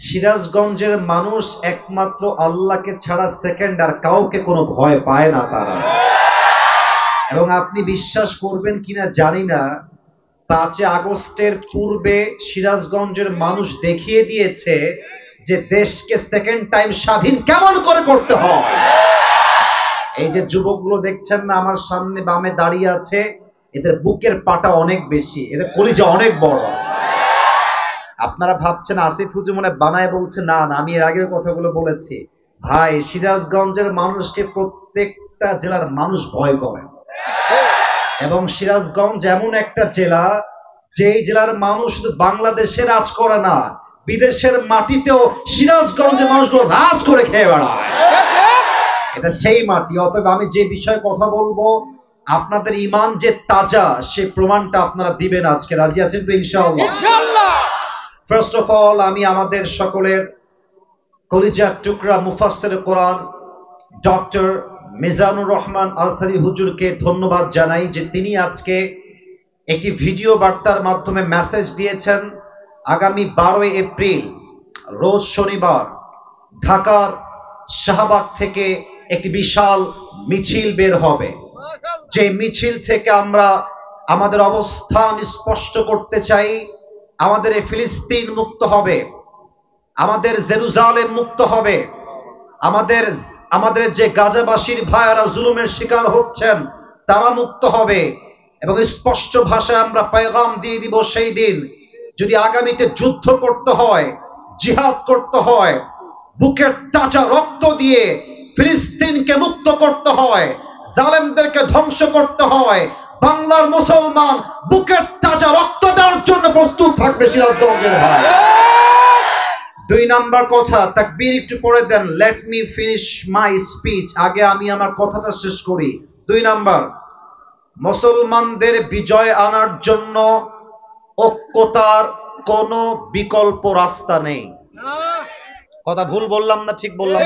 সিরাজগঞ্জের মানুষ একমাত্র আল্লাহকে ছাড়া সেকেন্ড আর কাউকে কোনো ভয় পায় না তারা। এবং আপনি বিশ্বাস করবেন কিনা জানি না, 5 আগস্টের পূর্বে সিরাজগঞ্জের মানুষ দেখিয়ে দিয়েছে যে দেশকে সেকেন্ড টাইম স্বাধীন কেমন করে করতে হয়। এই যে যুবকগুলো দেখছেন না আমার সামনে বামে দাঁড়িয়ে আছে, এদের বুকের পাটা অনেক বেশি, এদের কলিজা অনেক বড়। আপনারা ভাবছেন আসিফ হুজুর মনে বানায় বলছে, না না, আমি এর আগেও কথাগুলো বলেছি। ভাই, সিরাজগঞ্জের মানুষকে প্রত্যেকটা জেলার মানুষ ভয় করে। এবং সিরাজগঞ্জ এমন একটা জেলা, যেই জেলার মানুষ শুধু বাংলাদেশে রাজ করে না, বিদেশের মাটিতেও সিরাজগঞ্জের মানুষগুলো রাজ করে খেয়ে বেড়ায়। এটা সেই মাটি। অতএব আমি যে বিষয়ে কথা বলবো, আপনাদের ঈমান যে তাজা, সে প্রমাণটা আপনারা দিবেন আজকে। রাজি আছেন তো ইনশাআল্লাহ? ফার্স্ট অফ অল, আমি আমাদের সকলের কলিজার টুকরা মুফাসসির কোরআন ডক্টর মিজানুর রহমান আজহারী হুজুরকে ধন্যবাদ জানাই যে তিনি আজকে একটি ভিডিও বার্তার মাধ্যমে মেসেজ দিয়েছেন। আগামী 12 এপ্রিল রোজ শনিবার ঢাকার শাহবাগ থেকে একটি বিশাল মিছিল বের হবে। যে মিছিল থেকে আমরা আমাদের অবস্থান স্পষ্ট করতে চাই। আমাদের ফিলিস্তিন মুক্ত হবে, আমাদের জেরুজালেম মুক্ত হবে, আমাদের যে গাজাবাসীর ভাইয়েরা জুলুমের শিকার হচ্ছেন তারা মুক্ত হবে। এবং স্পষ্ট ভাষায় আমরা পেগাম দিয়ে দিব, সেই দিন যদি আগামীতে যুদ্ধ করতে হয়, জিহাদ করতে হয়, বুকের তাজা রক্ত দিয়ে ফিলিস্তিনকে মুক্ত করতে হয়, জালেমদেরকে ধ্বংস করতে হয়, বাংলার মুসলমান বুকের তাজা রক্ত দেওয়ার জন্য প্রস্তুত থাকবে সিরাজগঞ্জের ভাই। 2 নাম্বার কথা, তাকবীর একটু পরে দেন। Let me finish my speech. আগে আমি আমার কথাটা শেষ করি। 2 নাম্বার, মুসলমানদের বিজয় আনার জন্য ঐক্যতার কোনো বিকল্প রাস্তা নেই। কথা ভুল বললাম না ঠিক বললাম?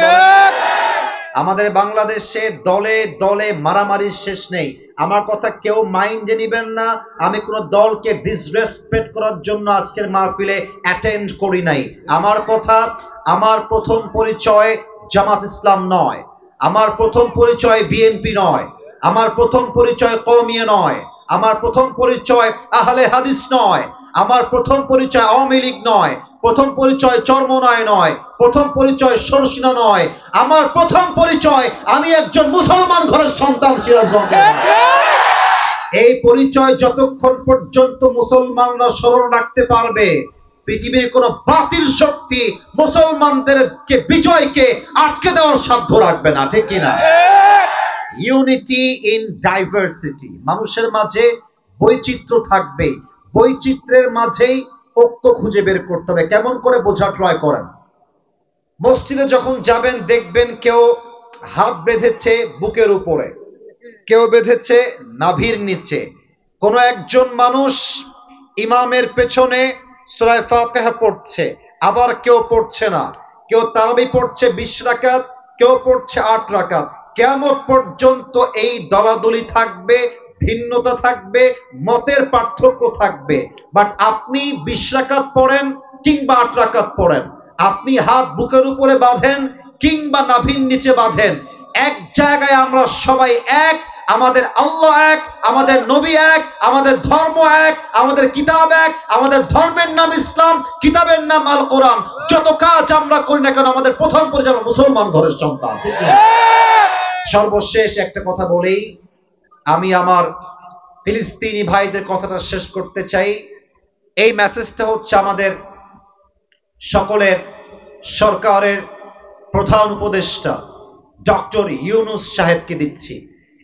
আমাদের বাংলাদেশে দলে দলে মারামারির শেষ নেই। আমার কথা কেউ মাইন্ডে নিবেন না, আমি কোন দলকে ডিসরেসপেক্ট করার জন্য আজকের মাহফিলে অ্যাটেন্ড করি নাই। আমার কথা, আমার প্রথম পরিচয় জামাত ইসলাম নয়, আমার প্রথম পরিচয় বিএনপি নয়, আমার প্রথম পরিচয় কওমিয়া নয়, আমার প্রথম পরিচয় আহলে হাদিস নয়, আমার প্রথম পরিচয় আওয়ামী লীগ নয়, প্রথম পরিচয় চরমনায় নয়, প্রথম পরিচয় সরসিনা নয়। আমার প্রথম পরিচয়, আমি একজন মুসলমান ঘরের সন্তান সিরাজগঞ্জের। এই পরিচয় যতক্ষণ পর্যন্ত মুসলমানরা স্মরণ রাখতে পারবে, পৃথিবীর কোন বাতিল শক্তি মুসলমানদেরকে বিজয়কে আটকে দেওয়ার সাধ্য রাখবে না, ঠিক কিনা? ইউনিটি ইন ডাইভার্সিটি, মানুষের মাঝে বৈচিত্র্য থাকবে, বৈচিত্র্যের মাঝেই ঐক্য খুঁজে বের করতে হবে। কেমন করে বোঝা ট্রাই করেন। মসজিদে যখন যাবেন দেখবেন কেউ হাত বেঁধেছে বুকের উপরে, কেউ বেঁধেছে নাভির নিচে। কোন একজন মানুষ ইমামের পেছনে সূরা ফাতিহা পড়ছে, আবার কেউ পড়ছে না। কেউ তারাবি পড়ছে 20 রাকাত, কেউ পড়ছে 8 রাকাত। কিয়ামত পর্যন্ত এই দলাদলি থাকবে, ভিন্নতা থাকবে, মতের পার্থক্য থাকবে। বাট আপনি 20 রাকাত পড়েন কিংবা 8 রাকাত পড়েন, আপনি হাত বুকের উপরে বাঁধেন কিংবা নাভির নিচে বাঁধেন, এক জায়গায় আমরা সবাই এক। আমাদের আল্লাহ এক, আমাদের নবী এক, আমাদের ধর্ম এক, আমাদের কিতাব এক। আমাদের ধর্মের নাম ইসলাম, কিতাবের নাম আল কোরআন। যত কাজ আমরা করি না কেন, আমাদের প্রথম পরিচয় আমরা মুসলমান ঘরের সন্তান। সর্বশেষ একটা কথা বলেই আমি আমার ফিলিস্তিনি ভাইদের কথাটা শেষ করতে চাই। এই মেসেজটা হচ্ছে আমাদের সকলের সরকারের প্রধান উপদেষ্টা ডক্টর ইউনূস সাহেবকে দিচ্ছি।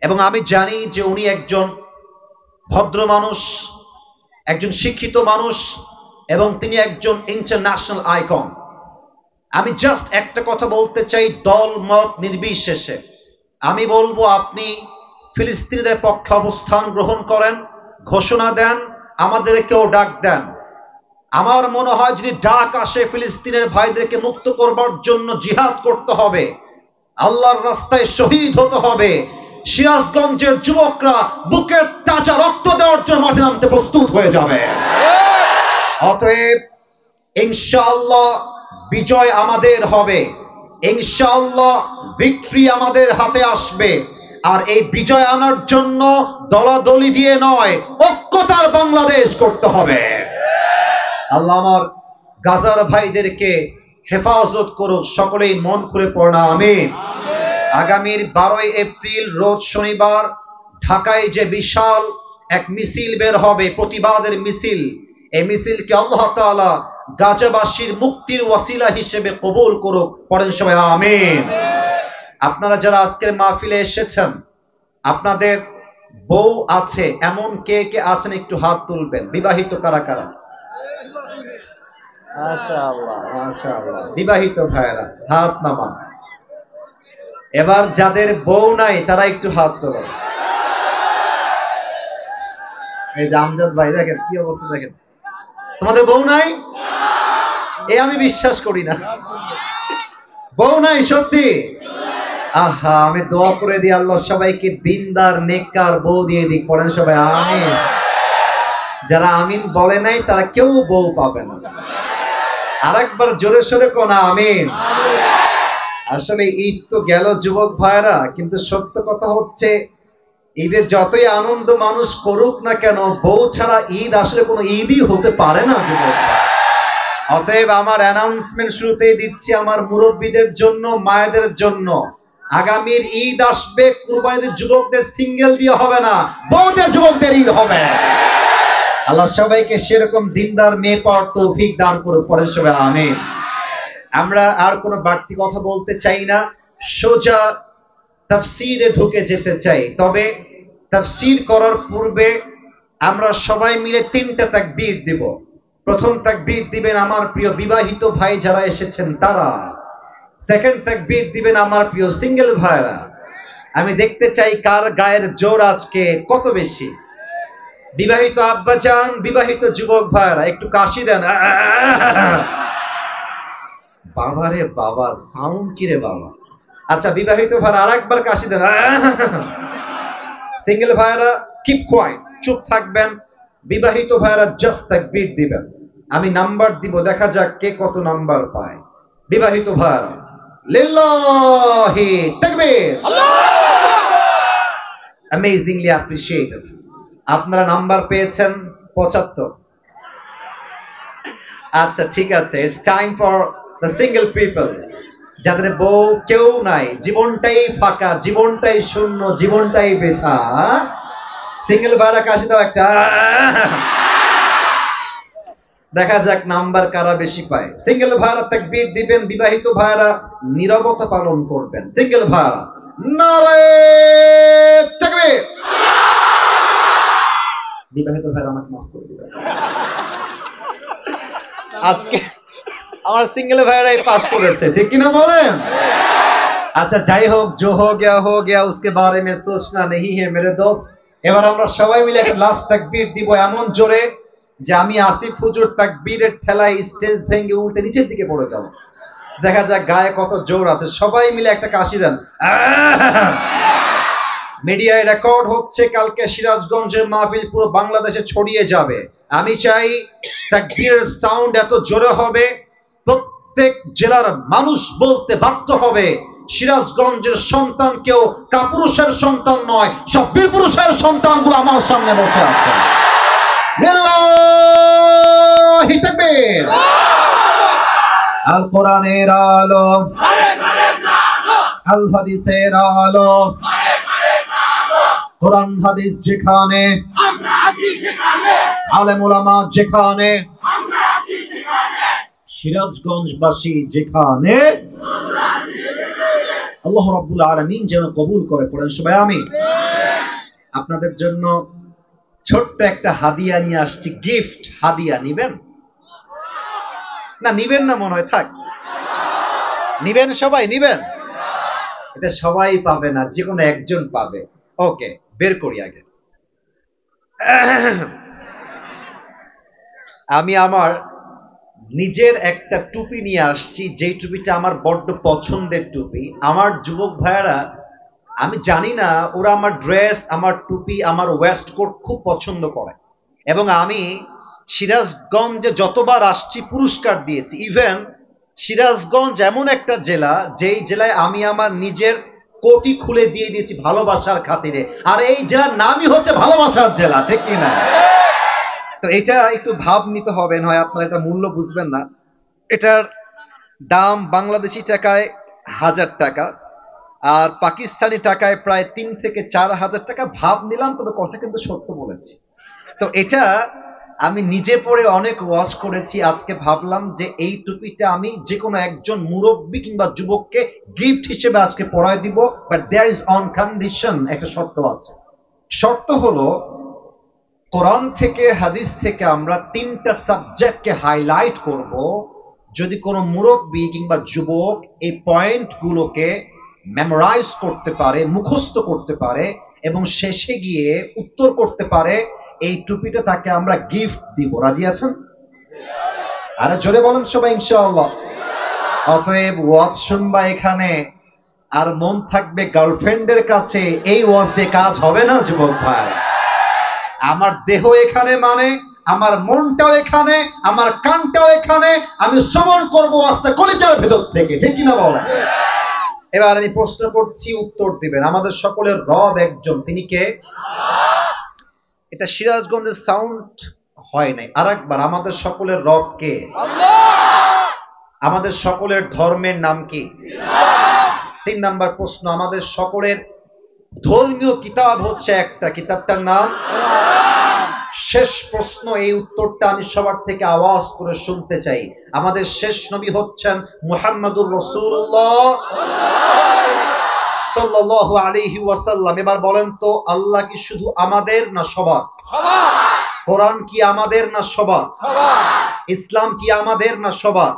এবং আমি জানি যে উনি একজন ভদ্র মানুষ, একজন শিক্ষিত মানুষ, এবং তিনি একজন ইন্টারন্যাশনাল আইকন। আমি জাস্ট একটা কথা বলতে চাই, দল মত নির্বিশেষে আমি বলবো, আপনি ফিলিস্তিনিদের পক্ষে অবস্থান গ্রহণ করেন, ঘোষণা দেন, আমাদেরকেও ডাক দেন। আমার মনে হয় যদি ডাক আসে ফিলিস্তিনের ভাইদেরকে মুক্ত করবার জন্য জিহাদ করতে হবে, আল্লাহর রাস্তায় শহীদ হতে হবে, সিরাজগঞ্জের যুবকরা বুকের তাজা রক্ত দেওয়ার জন্য মাঠে নামতে প্রস্তুত হয়ে যাবে। অতএব ইনশাআল্লাহ বিজয় আমাদের হবে, ইনশাআল্লাহ ভিক্টরি আমাদের হাতে আসবে। আর এই বিজয় আনার জন্য দলাদলি দিয়ে নয়, ঐক্যতার বাংলাদেশ করতে হবে। আল্লাহ আমার গাজার ভাইদেরকে হেফাজত করুক, সকলেই মন খুলে পড়া আমিন। আগামীর 12 এপ্রিল রোজ শনিবার ঢাকায় যে বিশাল এক মিছিল বের হবে, প্রতিবাদের মিছিল, এই মিছিলকে আল্লাহ তাআলা গাজাবাসীর মুক্তির ওয়াসিলা হিসেবে কবুল করুক, পড়েন সবাই আমিন। আপনারা যারা আজকের মাহফিলে এসেছেন, আপনাদের বউ আছে এমন কে কে আছেন একটু হাত তুলবেন। বিবাহিত কারা কারা? মাশাআল্লাহ মাশাআল্লাহ, বিবাহিত ভাইরা হাত নামান। এবার যাদের বউ নাই তারা একটু হাত তোলো। এই যে আমজাদ ভাই দেখেন কি অবস্থা, দেখেন তোমাদের বউ নাই? আমি বিশ্বাস করি না, বউ নাই সত্যি। আহা, আমি দোয়া করে দিই আল্লাহ সবাইকে দিনদার নেককার বউ দিয়ে দিক, পড়েন সবাই আমিন। যারা আমিন বলে নাই তারা কেউ বউ পাবে না। আরেকবার জোরে সোরে কোন আমিন। আসলে ঈদ তো গেল যুবক ভাইরা, কিন্তু সত্য কথা হচ্ছে ঈদের যতই আনন্দ মানুষ করুক না কেন, বউ ছাড়া ঈদ আসলে কোনো ঈদই হতে পারে না যুবক ভাই। অতএব আমার অ্যানাউন্সমেন্ট শুরুতেই দিচ্ছি আমার মুরব্বীদের জন্য, মায়েদের জন্য, আগামীর ঈদ আসবে, কুরবানিদের যুবকদের সিঙ্গেল দিয়ে হবে না, বউদের যুবকদের ঈদ হবে। আল্লাহ সবাইকে সেরকম দিনদার মেয়ে পাওয়ার তৌফিক দান করুক, পড়েন সবাই আমিন। আমরা আর কোনো বাড়তি কথা বলতে চাই না, সোজা তাফসীরে ঢুকে যেতে চাই। তবে তাফসীর করার পূর্বে আমরা সবাই মিলে 3টা তাকবীর দিব। প্রথম তাকবীর দিবেন আমার প্রিয় বিবাহিত ভাই যারা এসেছেন তারা, সেকেন্ড তাকবীর দিবেন আমার প্রিয় সিঙ্গেল ভাইরা। আমি দেখতে চাই কার গায়ের জোর আজকে কত বেশি। বিবাহিত আব্বাজান, বিবাহিত যুবক ভাইরা একটু কাশি দেন। বাবারে বাবা, সাউন্ড কি রে বাবা। আচ্ছা, বিবাহিত ভাইরা আরেকবার কাশি দেন। সিঙ্গেল ভাইরা কিপ কোয়াইট, চুপ থাকবেন। বিবাহিত ভাইরা জাস্ট তাকবীর দিবেন, আমি নাম্বার দিব, দেখা যাক কে কত নাম্বার পায়। বিবাহিত ভাইরা লিল্লাহি তাকবীর, অ্যামেজিংলি অ্যাপ্রিশিয়েটেড। আপনারা নাম্বার পেয়েছেন 75। আচ্ছা ঠিক আছে, it's time for the single people, যাদের বউ কেউ নাই, জীবনটাই ফাঁকা, জীবনটাই শূন্য, জীবনটাই বৃথা। সিঙ্গেল ভাইরা কাশি দাও একটা, দেখা যাক নাম্বার কারা বেশি পায়। সিঙ্গেল ভাইরা তাকবীর দিবেন, বিবাহিত ভাইরা নীরবতা পালন করবেন। সিঙ্গেল ভাইরা নারে তাকবীর। বিবাহিত ভাইরা আমাকে মাফ করে দিবেন, আজকে আমার সিঙ্গেল ভাইরাই পাস করেছে, ঠিক কিনা বলেন? আচ্ছা যাই হোক, जो हो गया उसके बारे में सोचना नहीं है मेरे दोस्त। এবার আমরা সবাই মিলে একটা লাস্ট তাকবীর দিব এমন জোরে যে আমি আসিফ হুজুর তাকবীরের ঠেলায় স্টেজ ভেঙে উল্টে নিচের দিকে পড়ে যাব। দেখা যাক গায়ে কত জোর আছে। সবাই মিলে একটা কাশি দেন। মিডিয়ায় রেকর্ড হচ্ছে, কালকে সিরাজগঞ্জের মাহফিল পুরো বাংলাদেশে ছড়িয়ে যাবে। আমি চাই তাকবীরের সাউন্ড এত জোরে হবে, প্রত্যেক জেলার মানুষ বলতে বাধ্য হবে সিরাজগঞ্জের সন্তান কেউ কাপুরুষের সন্তান নয়, সব বীর পুরুষের সন্তানগুলো আমার সামনে বসে আছে। লিল্লাহি তাকবীর। আল কোরআনের আলো, আল হাদিসের আলো, কোরআন হাদিস যেখানে, আলেম ওলামা যেখানে, সিরাজগঞ্জবাসী যেখানে, আল্লাহ রাব্বুল আলামিন যেন কবুল করে, পড়েন সবাই আমিন। আপনাদের জন্য ছোট্ট একটা হাদিয়া নিয়ে আসছি, গিফট হাদিয়া। নিবেন না? নিবেন না মনে হয়, থাক। নিবেন সবাই? নিবেন? এটা সবাই পাবে না, যে কোনো একজন পাবে। ওকে, বের করি আগে। আমি আমার নিজের একটা টুপি নিয়ে আসছি, যেই টুপিটা আমার বড্ড পছন্দের টুপি। আমার যুবক ভাইয়ারা, আমি জানি না, ওরা আমার ড্রেস, আমার টুপি, আমার ওয়েস্ট কোট খুব পছন্দ করে, এবং আমি সিরাজগঞ্জে যতবার আসছি পুরস্কার দিয়েছি। ইভেন সিরাজগঞ্জ এমন একটা জেলা যেই জেলায় আমি আমার নিজের কোটি খুলে দিয়ে দিয়েছি ভালোবাসার খাতিরে, আর এই জেলার নামই হচ্ছে ভালোবাসার জেলা, ঠিক কিনা? তো এটা একটু ভাব নিতে হবে, নয় আপনারা এটা মূল্য বুঝবেন না। এটার দাম বাংলাদেশি টাকায় 1000 টাকা, আর পাকিস্তানি টাকায় প্রায় 3 থেকে 4000 টাকা। ভাব নিলাম, তবে কথা কিন্তু সত্য বলেছি। তো এটা আমি নিজে পড়ে অনেক ওয়াজ করেছি। আজকে ভাবলাম যে এই টুপিটা আমি যে কোনো একজন মুরব্বী কিংবা যুবককে গিফট হিসেবে আজকে পরায় দিব, but there is on condition, একটা শর্ত আছে। শর্ত হলো কোরআন থেকে হাদিস থেকে আমরা 3টা সাবজেক্টকে হাইলাইট করব। যদি কোনো মুরব্বী কিংবা যুবক এই পয়েন্টগুলোকে মেমোরাইজ করতে পারে, মুখস্থ করতে পারে এবং শেষে গিয়ে উত্তর করতে পারে, এই টুপিটা তাকে আমরা গিফট দিব। রাজি আছেন? আরে জোরে বলেন সবাই ইনশাআল্লাহ। অতএব ওয়াজ শুনবা এখানে, আর মন থাকবে গার্লফ্রেন্ডের কাছে। এই ওয়াজ দিয়ে কাজ হবে না যুবক ভাই। আমার দেহ এখানে, মানে আমার মনটাও এখানে, আমার কানটাও এখানে। আমি শ্রবণ করবো আস্তে কলিজার ভেতর থেকে, ঠিক কিনা বলেন? এবার আমি প্রশ্ন করছি, উত্তর দিবেন। আমাদের সকলের রব একজন, তিনি কে? এটা সিরাজগঞ্জের সাউন্ড হয় নাই, আরেকবার। আমাদের সকলের রব কে? আমাদের সকলের ধর্মের নাম কি? 3 নাম্বার প্রশ্ন, আমাদের সকলের ধর্মীয় কিতাব হচ্ছে একটা, কিতাবটার নাম? শেষ প্রশ্ন, এই উত্তরটা আমি সবার থেকে আওয়াজ করে শুনতে চাই। আমাদের শেষ নবী হচ্ছেন মুহাম্মাদুর রাসূলুল্লাহ সাল্লাল্লাহু আলাইহি ওয়াসাল্লাম। এবার বলেন তো, আল্লাহ কি শুধু আমাদের না সবার? কোরআন কি আমাদের না সবার? ইসলাম কি আমাদের না সবার?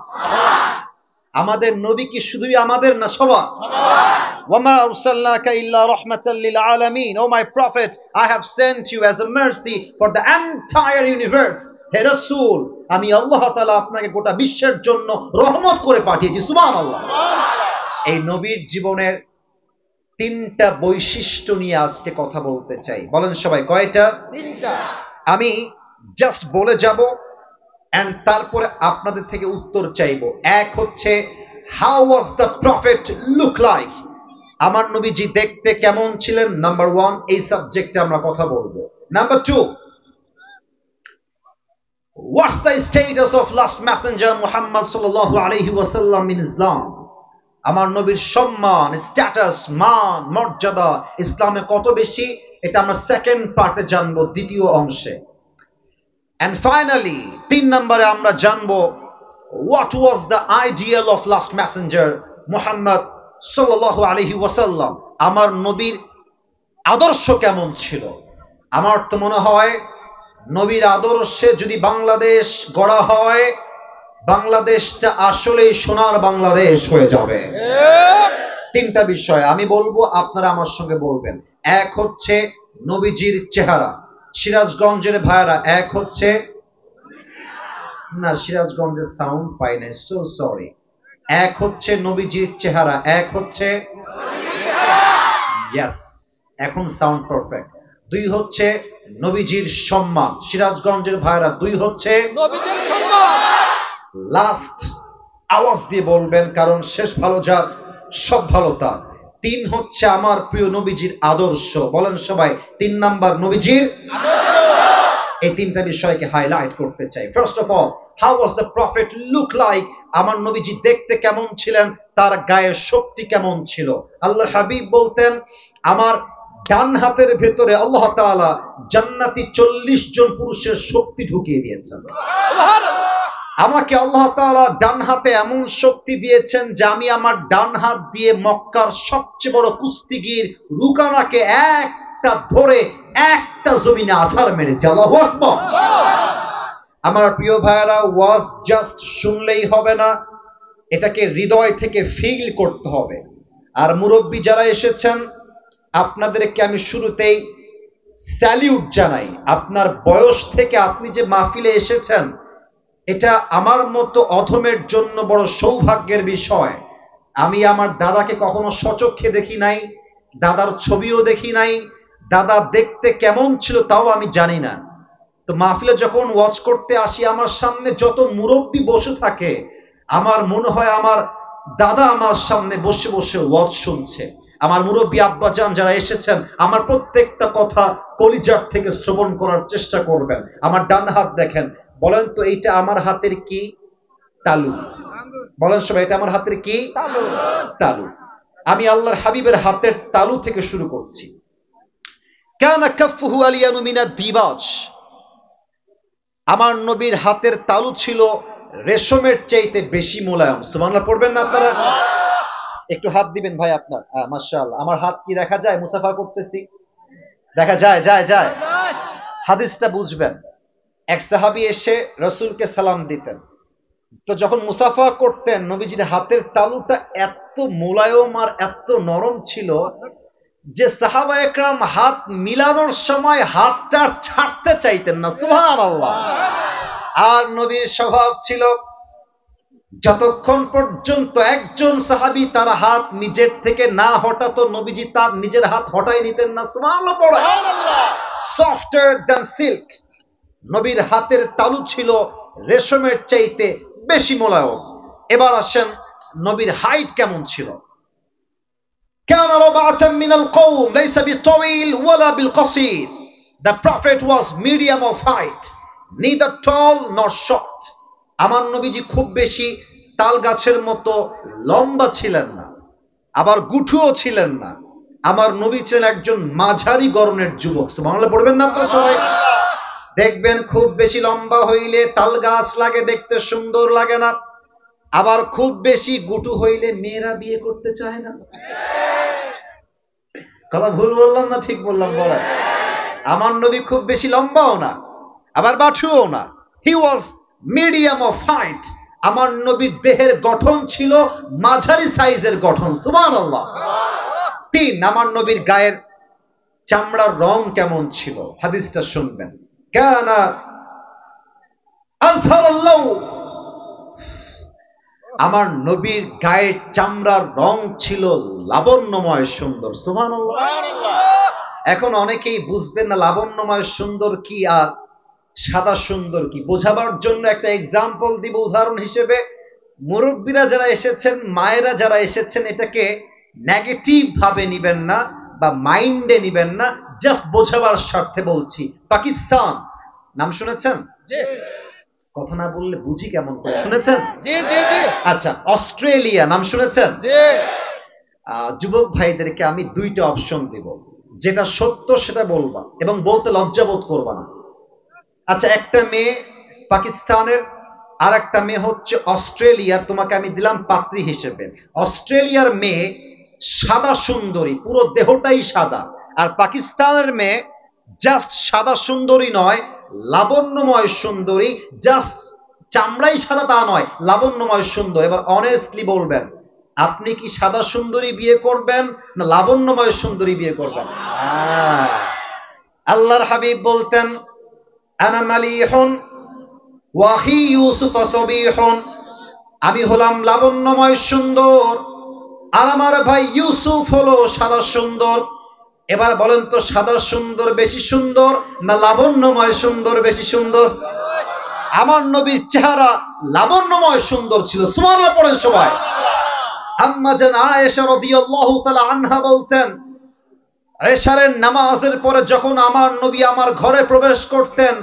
আমাদের নবী কি শুধুই আমাদের না সবার? ওয়ামা আরসালনাকা ইল্লা রাহমাতাল লিল আলামিন। O my prophet, I have sent you as a mercy for the entire universe. হে রাসূল, আমি আল্লাহ তাআলা আপনাকে গোটা বিশ্বের জন্য রহমত করে পাঠিয়েছি। সুবহানাল্লাহ। এই নবীর জীবনের 3টা বৈশিষ্ট্য নিয়ে আজকে কথা বলতে চাই। বলেন সবাই, কয়টা? 3টা। আমি জাস্ট বলে যাব এন্ড তারপরে আপনাদের থেকে উত্তর চাইবো। এক হচ্ছে, how was the prophet look like? আমার নবীজি দেখতে কেমন ছিলেন? নাম্বার 1, এই সাবজেক্টে আমরা কথা বলবো। Number 2, what's the status of last Messenger Muhammad সাল্লাল্লাহু আলাইহি ওয়াসাল্লাম ইন ইসলাম? আমার নবীর সম্মান, স্ট্যাটাস, মান, মর্যাদা ইসলামে কত বেশি, এটা আমরা সেকেন্ড পার্টে জানবো, দ্বিতীয় অংশে। And finally, 3 নম্বরে আমরা জানবো, what was the ideal of last messenger Muhammad sallallahu alaihi wasallam? আমার নবীর আদর্শ কেমন ছিল? আমার তো মনে হয় নবীর আদর্শে যদি বাংলাদেশ গড়া হয়, বাংলাদেশটা আসলেই সোনার বাংলাদেশ হয়ে যাবে। 3টা বিষয় আমি বলবো, আপনারা আমার সঙ্গে বলবেন। এক হচ্ছে নবীজির চেহারা। সিরাজগঞ্জের ভাইরা, এক হচ্ছে, না সিরাজগঞ্জের সাউন্ড পাই নাই, সো সরি। এক হচ্ছে নবীজির চেহারা, এক হচ্ছে, ইয়েস, এখন সাউন্ড পারফেক্ট। 2 হচ্ছে নবীজির সম্মান। সিরাজগঞ্জের ভাইরা, 2 হচ্ছে নবীজির সম্মান। লাস্ট আওয়াজ দিয়ে বলবেন, কারণ শেষ ভালো যার সব ভালো তার। 3 হচ্ছে আমার প্রিয় নবীজির আদর্শ। বলেন সবাই, 3 নাম্বার নবীজির আদর্শ। এই 3টা বিষয়কে হাইলাইট করতে চাই। First of all, how was the prophet look like? আমার নবীজি দেখতে কেমন ছিলেন, তার গায়ে শক্তি কেমন ছিল? আল্লাহর হাবিব বলতেন, আমার ডান হাতের ভেতরে আল্লাহ তাআলা জান্নাতি 40 জন পুরুষের শক্তি ঢুকিয়ে দিয়েছেন। সুবহানাল্লাহ। আমাকে আল্লাহ তাআলা ডান হাতে এমন শক্তি দিয়েছেন যে আমি আমার ডান হাত দিয়ে মক্কার সবচেয়ে বড় কুস্তিগির রুকানাকে একটা ধরে একটা জমিনে আছাড় মেরেছি। আল্লাহু আকবার। আমার প্রিয় ভাইরা, ওয়াজ জাস্ট শুনলেই হবে না, এটাকে হৃদয় থেকে ফিল করতে হবে। আর মুরব্বী যারা এসেছেন, আপনাদেরকে আমি শুরুতেই স্যালিউট জানাই। আপনার বয়স থেকে আপনি যে মাহফিলে এসেছেন, এটা আমার মতো অধমের জন্য বড় সৌভাগ্যের বিষয়। আমি আমার দাদাকে কখনো সচক্ষে দেখি নাই, দাদার ছবিও দেখি নাই, দাদা দেখতে কেমন ছিল তাও আমি জানি না। তো মাহফিলে যখন ওয়াজ করতে আসি, আমার সামনে যত মুরব্বী বসে থাকে, আমার মনে হয় আমার দাদা আমার সামনে বসে বসে ওয়াজ শুনছে, আমার মুরব্বী আব্বাজান যারা এসেছেন আমার প্রত্যেকটা কথা কলিজার থেকে শ্রবণ করার চেষ্টা করবেন। আমার ডান হাত দেখেন, বলেন তো এইটা আমার হাতের কি? তালু। বলেন সবাই, এটা আমার হাতের কি? তালু। আমি আল্লাহর হাবিবের হাতের তালু থেকে শুরু করছি। কানা কাফফুহু আলিয়ানু মিনাদ দিবাজ, আমার নবীর হাতের তালু ছিল রেশমের চাইতে বেশি মোলায়েম। সুবহানাল্লাহ পড়বেন না আপনারা? একটু হাত দিবেন ভাই আপনার। মাশাআল্লাহ। আমার হাত কি দেখা যায়? মুসাফা করতেছি, দেখা যায়? যায়। হাদিসটা বুঝবেন। এক সাহাবী এসে রাসূলকে সালাম দিতেন, তো যখন মুসাফা করতেন নবীজির হাতের তালুটা এত মোলায়েম আর এত নরম ছিল যে সাহাবা একরাম হাত মিলানোর সময় হাতটা ছাড়তে চাইতেন না। সুবহানাল্লাহ। আর নবীর স্বভাব ছিল যতক্ষণ পর্যন্ত একজন সাহাবী তার হাত নিজের থেকে না হটাতো নবীজি তার নিজের হাত হটাই নিতেন না। সুবহানাল্লাহ পড়ে। সফটার দ্যান সিল্ক, নবীর হাতের তালু ছিল রেশমের চাইতে বেশি মোলায়েম। এবার আসেন নবীর হাইট কেমন ছিল। كان ربعة من القوم ليس بالطويل ولا بالقصير. The prophet was medium of height, neither tall nor short. আমার নবীজি খুব বেশি তাল গাছের মতো লম্বা ছিলেন না, আবার গুঠুও ছিলেন না। আমার নবী ছিলেন একজন মাঝারি গড়নের যুবক। সুবহানাল্লাহ পড়বেন না আপনারা সবাই? দেখবেন খুব বেশি লম্বা হইলে তাল গাছ লাগে, দেখতে সুন্দর লাগে না। আবার খুব বেশি গুটু হইলে মেয়েরা বিয়ে করতে চায় না। কথা ভুল বললাম না ঠিক বললাম? বলেন। আমার নবী খুব বেশি লম্বাও না, আবার বাঠুও না। হি ওয়াজ মিডিয়াম অফ হাইট। আমার নবীর দেহের গঠন ছিল মাঝারি সাইজের গঠন। সুবহানাল্লাহ। 3, আমার নবীর গায়ের চামড়ার রং কেমন ছিল? হাদিসটা শুনবেন। কানা আযহারাল্লাহ, আমার নবীর গায়ের চামড়ার রং ছিল লাবণ্যময় সুন্দর। সুবহানাল্লাহ। এখন অনেকেই বুঝবেন না লাবণ্যময় সুন্দর কি আর সাদা সুন্দর কি। বোঝাবার জন্য একটা এক্সাম্পল দিব উদাহরণ হিসেবে। মুরব্বীরা যারা এসেছেন, মায়েরা যারা এসেছেন, এটাকে নেগেটিভ ভাবে নিবেন না বা মাইন্ডে নিবেন না, জাস্ট বোঝাবার স্বার্থে বলছি। পাকিস্তান নাম শুনেছেন? কথা না বললে বুঝি কেমন করে। শুনেছেন? জি জি জি। আচ্ছা, অস্ট্রেলিয়া নাম শুনেছেন? জি। যুবক ভাইদেরকে আমি 2টা অপশন দিব, যেটা সত্য সেটা বলবা এবং বলতে লজ্জাবোধ করবা না। আচ্ছা, একটা মেয়ে পাকিস্তানের আর একটা মেয়ে হচ্ছে অস্ট্রেলিয়ার, তোমাকে আমি দিলাম পাত্রী হিসেবে। অস্ট্রেলিয়ার মেয়ে সাদা সুন্দরী, পুরো দেহটাই সাদা। আর পাকিস্তানের মেয়ে জাস্ট সাদা সুন্দরী নয়, লাবণ্যময় সুন্দরী। জাস্ট চামড়াই সাদা তা নয়, লাবণ্যময় সুন্দর। এবার অনেস্টলি বলবেন, আপনি কি সাদা সুন্দরী বিয়ে করবেন না লাবণ্যময় সুন্দরী বিয়ে করবেন? আল্লাহর হাবিব বলতেন, আনা মালিহুন ওয়া আখি ইউসুফ সাবিহুন, আমি হলাম লাবণ্যময় সুন্দর আর আমার ভাই ইউসুফ হলো সাদা সুন্দর। এবার বলেন তো, সাদা সুন্দর বেশি সুন্দর না লাবণ্যময় সুন্দর বেশি সুন্দর? আমার নবীর চেহারা লাবণ্যময় সুন্দর ছিল। সুবহানাল্লাহ পড়েন সবাই। আম্মা জান আয়েশা রাদিয়াল্লাহু তাআলা আনহা বলতেন, এশারের নামাজের পরে যখন আমার নবী আমার ঘরে প্রবেশ করতেন,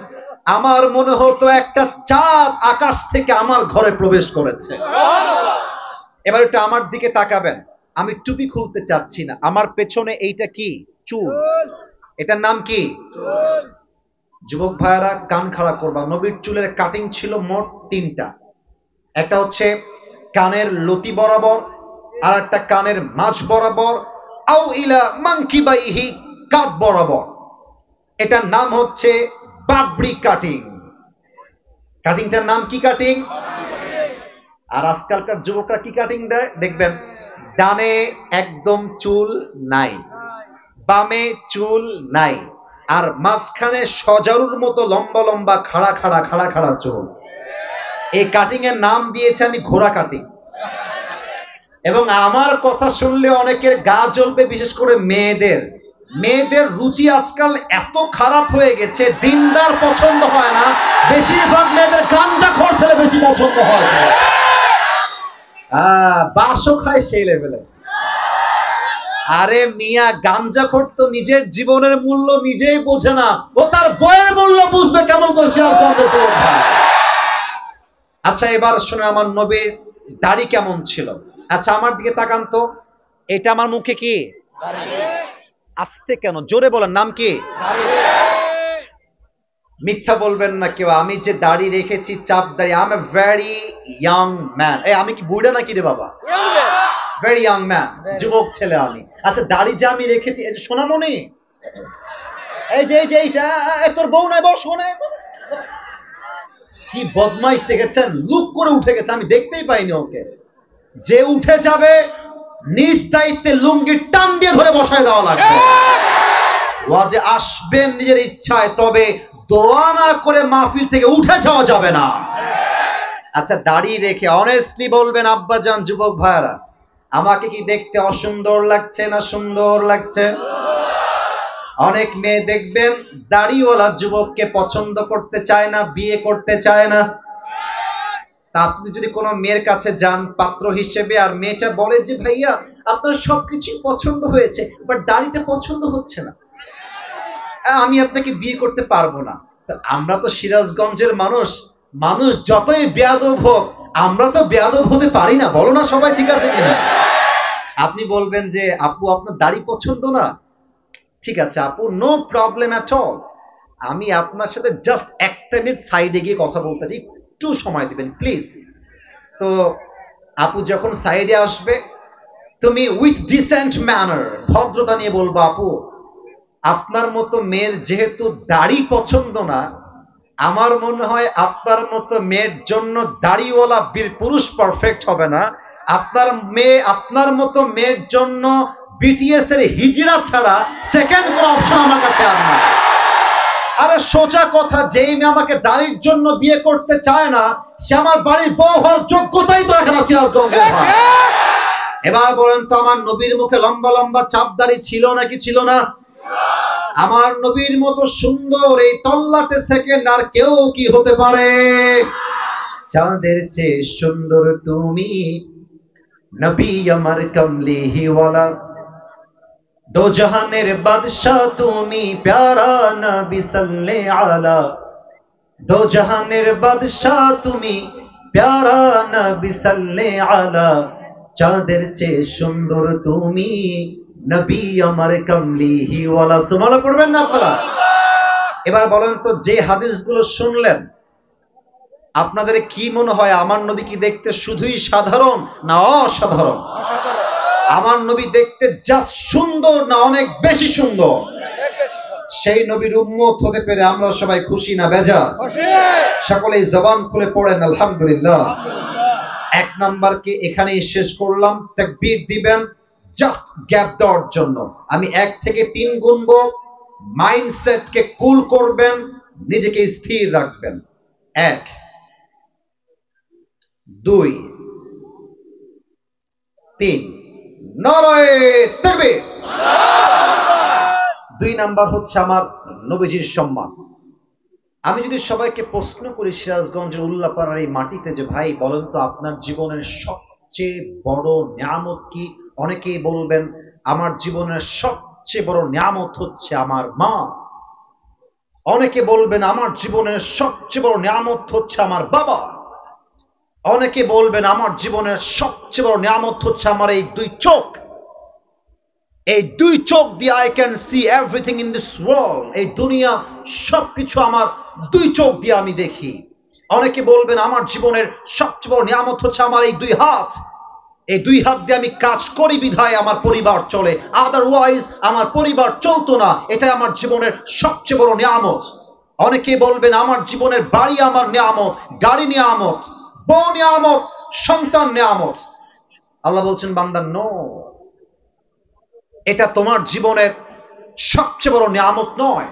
আমার মনে হতো একটা চাঁদ আকাশ থেকে আমার ঘরে প্রবেশ করেছে। এবার একটু আমার দিকে তাকাবেন, আমি টুপি খুলতে চাচ্ছি না। আমার পেছনে এইটা কি? চুল। এটার নাম কি? যুবক ভাইয়ারা কান খাড়া করবা। নবীর চুলের কাটিং ছিল মোট 3টা। একটা হচ্ছে কানের লতি বরাবর, আর একটা কানের মাঝ বরাবর, আও ইলা মানকিবাইহি, কাঁধ বরাবর। এটার নাম হচ্ছে বাবরি কাটিং। কাটিংটার নাম কি কাটিং? আর আজকালকার যুবকরা কি কাটিং দেয় দেখবেন, ডানে একদম চুল নাই, বামে চুল নাই, আর মাঝখানে সজারুর মতো লম্বা লম্বা খাড়া খাড়া খাড়া খাড়া চুল। এই কাটিং এর নাম দিয়েছে আমি ঘোড়া কাটিং। এবং আমার কথা শুনলে অনেকের গা জ্বলবে, বিশেষ করে মেয়েদের। মেয়েদের রুচি আজকাল এত খারাপ হয়ে গেছে, দিনদার পছন্দ হয় না, বেশিরভাগ মেয়েদের গাঞ্জাখোর ছেলে বেশি পছন্দ হয়। বাসও খায় সেই লেভেলে। আরে মিয়া, গাঞ্জাখোর তো নিজের জীবনের মূল্য নিজেই বোঝে না, ও তার বইয়ের মূল্য বুঝবে কেমন করে? আচ্ছা এবার শুনে আমার নবীর দাড়ি কেমন ছিল। আচ্ছা আমার দিকে তাকান তো, এটা আমার মুখে কি? আস্তে কেন, জোরে বলেন, নাম কি? মিথ্যা বলবেন না কেউ, আমি যে দাড়ি রেখেছি চাপ দাড়ি, I M a very young man. আমি কি বুড়া নাকি রে বাবা? ভেরি ইয়াং ম্যান, যুবক ছেলে আমি। আচ্ছা দাড়ি যে আমি রেখেছি, এই যে সোনামণি, এই যে এইটা তোর বউ নাই, বস নাই। কি বদমাইশ দেখেছেন, লুক করে উঠে গেছে, আমি দেখতেই পাইনি ওকে। যে উঠে যাবে নিজ দায়িত্বে লুঙ্গি টান দিয়ে ধরে বসায় দেওয়া লাগবে। ওয়াজে আসবেন নিজের ইচ্ছায়, তবে দোয়া না করে মাহফিল থেকে উঠে যাওয়া যাবে না। আচ্ছা দাড়ি রেখে অনেস্টলি বলবেন আব্বাজান, যুবক ভাইরা, আমাকে কি দেখতে অসুন্দর লাগছে না সুন্দর লাগছে? অনেক মেয়ে দেখবেন দাড়িওয়ালা যুবককে পছন্দ করতে চায় না, বিয়ে করতে চায় না। তা আপনি যদি কোনো মেয়ের কাছে যান পাত্র হিসেবে, আর মেয়েটা বলে যে ভাইয়া আপনার সবকিছু পছন্দ হয়েছে, বাট দাড়িটা পছন্দ হচ্ছে না, আমি আপনাকে বিয়ে করতে পারবো না। আমরা তো সিরাজগঞ্জের মানুষ, মানুষ যতই বেয়াদব হোক আমরা তো বেয়াদব হতে পারি না, বলো না সবাই, ঠিক আছে কিনা? আপনি বলবেন যে আপু আপনার দাড়ি পছন্দ না, ঠিক আছে আপু, নো প্রবলেম এট অল, আমি আপনার সাথে জাস্ট একটা মিনিট সাইডে গিয়ে কথা বলতে চাই, একটু সময় দিবেন প্লিজ। তো আপু যখন সাইডে আসবে, তুমি উইথ ডিসেন্ট ম্যানার, ভদ্রতা নিয়ে বলবো, আপু আপনার মতো মেয়ের যেহেতু দাড়ি পছন্দ না, আমার মনে হয় আপনার মতো মেয়ের জন্য দাড়িওয়ালা বীর পুরুষ পারফেক্ট হবে না। আপনার মতো মেয়ের জন্য বিটিএস এর হিজড়া ছাড়া সেকেন্ড কোনো অপশন আমার কাছে আর না। আরে সোজা কথা, যেই মেয়ে আমাকে দাড়ির জন্য বিয়ে করতে চায় না, সে আমার বাড়ির বউ হওয়ার যোগ্যতাই তো রাখে না সিরাজগঞ্জের ভাই। এবার বলেন তো, আমার নবীর মুখে লম্বা লম্বা চাপ দাড়ি ছিল নাকি ছিল না? আমার নবীর মতো সুন্দর এই তল্লাটে সেকেন্ড আর কেউ কি হতে পারে? চাঁদের চেয়ে সুন্দর তুমি, নবী আমার কমলিওয়ালা, দো জাহানের বাদশাহ তুমি, প্যারা নবী সাল্লে আলা, দো জাহানের বাদশাহ তুমি, প্যারা নবী সাল্লে আলা, চাঁদের চেয়ে সুন্দর তুমি, নবী আমার কমলিওয়ালা। সুবহানাল্লাহ পড়বেন না আপনারা? এবার বলেন তো, যে হাদিসগুলো শুনলেন আপনাদের কি মনে হয় আমার নবী কি দেখতে শুধুই সাধারণ না অসাধারণ? আমার নবী দেখতে জাস্ট সুন্দর না অনেক বেশি সুন্দর? সেই নবীর উম্মত হতে পেরে আমরা সবাই খুশি না বেজার? সকলেই জবান খুলে পড়েন আলহামদুলিল্লাহ। এক নাম্বারকে এখানেই শেষ করলাম, তাকবীর দিবেন জাস্ট গ্যাপ দেওয়ার জন্য। আমি 1 থেকে 3 গুনবো, মাইন্ডসেটকে কুল করবেন, নিজেকে স্থির রাখবেন। 1, 2, 3, নারায়ে তাকবীর। 2 নাম্বার হচ্ছে আমার নবীজির সম্মান। আমি যদি সবাইকে প্রশ্ন করি সিরাজগঞ্জের উল্লাপাড়ার এই মাটিতে, যে ভাই বলেন তো আপনার জীবনের সবচেয়ে বড় নিয়ামত কি? অনেকেই বলবেন আমার জীবনের সবচেয়ে বড় নিয়ামত হচ্ছে আমার মা। অনেকে বলবেন আমার জীবনের সবচেয়ে বড় নিয়ামত হচ্ছে আমার বাবা। অনেকে বলবেন আমার জীবনের সবচেয়ে বড় নিয়ামত হচ্ছে আমার এই 2 চোখ। এই 2 চোখ দিয়ে I can see everything in this world. এই দুনিয়া সবকিছু আমার 2 চোখ দিয়ে আমি দেখি। অনেকে বলবেন আমার জীবনের সবচেয়ে বড় নিয়ামত হচ্ছে আমার এই 2 হাত। এই 2 হাত দিয়ে আমি কাজ করি বিধায় আমার পরিবার চলে, আদারওয়াইজ আমার পরিবার চলতো না। এটা আমার জীবনের সবচেয়ে বড় নিয়ামত। অনেকে বলবেন আমার জীবনের বাড়ি আমার নিয়ামত, গাড়ি নিয়ামত, বউ নিয়ামত, সন্তান নিয়ামত। আল্লাহ বলছেন বান্দা, নো, এটা তোমার জীবনের সবচেয়ে বড় নিয়ামত নয়।